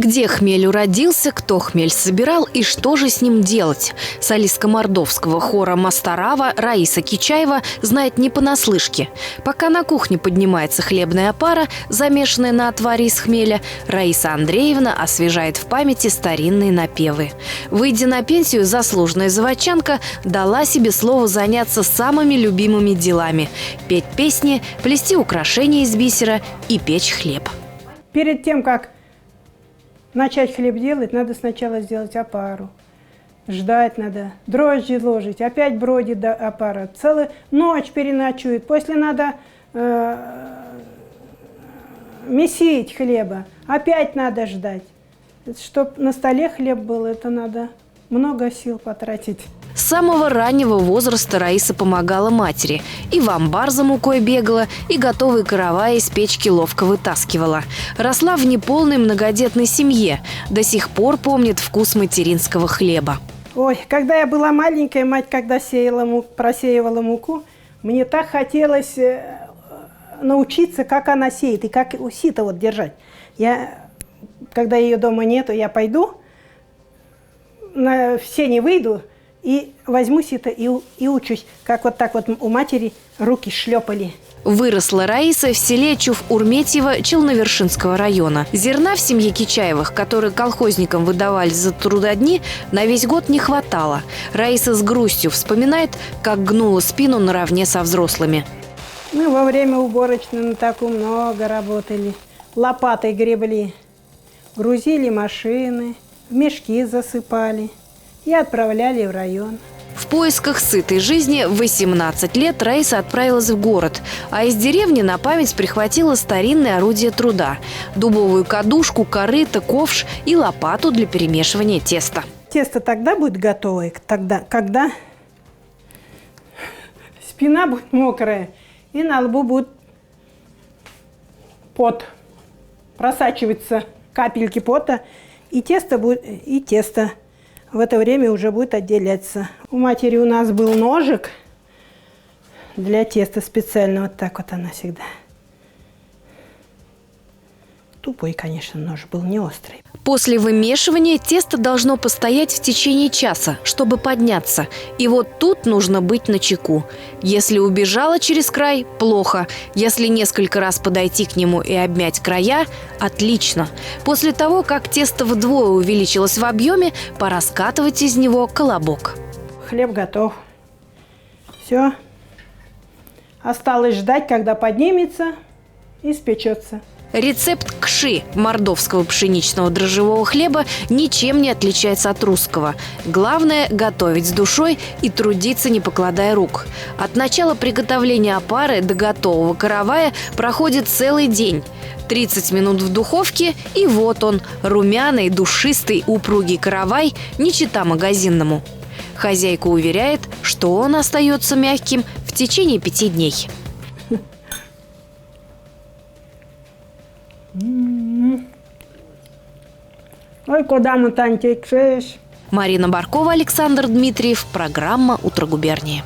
Где хмель уродился, кто хмель собирал и что же с ним делать? Солистка мордовского хора Мастарава Раиса Кичаева знает не понаслышке. Пока на кухне поднимается хлебная опара, замешанная на отваре из хмеля, Раиса Андреевна освежает в памяти старинные напевы. Выйдя на пенсию, заслуженная заводчанка дала себе слово заняться самыми любимыми делами – петь песни, плести украшения из бисера и печь хлеб. Перед тем, как начать хлеб делать, надо сначала сделать опару. Ждать надо, дрожжи ложить, опять бродит опара. Целую ночь переночует. После надо месить хлеба. Опять надо ждать. Чтобы на столе хлеб был, это надо много сил потратить. С самого раннего возраста Раиса помогала матери. И в амбар за мукой бегала, и готовые караваи из печки ловко вытаскивала. Росла в неполной многодетной семье. До сих пор помнит вкус материнского хлеба. Ой, когда я была маленькая, мать, когда просеивала муку, мне так хотелось научиться, как она сеет и как сито вот держать. Когда ее дома нету, я пойду, в сени выйду, и возьму сито и учусь, как вот так вот у матери руки шлепали. Выросла Раиса в селе Чув-Урметьево Челновершинского района. Зерна в семье Кичаевых, которые колхозникам выдавали за трудодни, на весь год не хватало. Раиса с грустью вспоминает, как гнула спину наравне со взрослыми. Мы во время уборочной на таком много работали. Лопатой гребли, грузили машины, в мешки засыпали и отправляли в район. В поисках сытой жизни в 18 лет Раиса отправилась в город, а из деревни на память прихватила старинное орудие труда – дубовую кадушку, корыто, ковш и лопату для перемешивания теста. Тесто тогда будет готовое, когда спина будет мокрая и на лбу будет пот, просачиваться капельки пота, и тесто в это время уже будет отделяться. У матери у нас был ножик для теста специально. Вот так вот она всегда. Тупой, конечно, нож был, не острый. После вымешивания тесто должно постоять в течение часа, чтобы подняться. И вот тут нужно быть начеку. Если убежало через край – плохо. Если несколько раз подойти к нему и обмять края – отлично. После того, как тесто вдвое увеличилось в объеме, пора скатывать из него колобок. Хлеб готов. Все. Осталось ждать, когда поднимется и спечется. Рецепт кши мордовского пшеничного дрожжевого хлеба ничем не отличается от русского. Главное – готовить с душой и трудиться, не покладая рук. От начала приготовления опары до готового каравая проходит целый день. 30 минут в духовке, и вот он – румяный, душистый, упругий каравай, не чита магазинному. Хозяйка уверяет, что он остается мягким в течение 5 дней. Ой, куда мы там течешь? Марина Баркова, Александр Дмитриев. Программа «Утро губернии».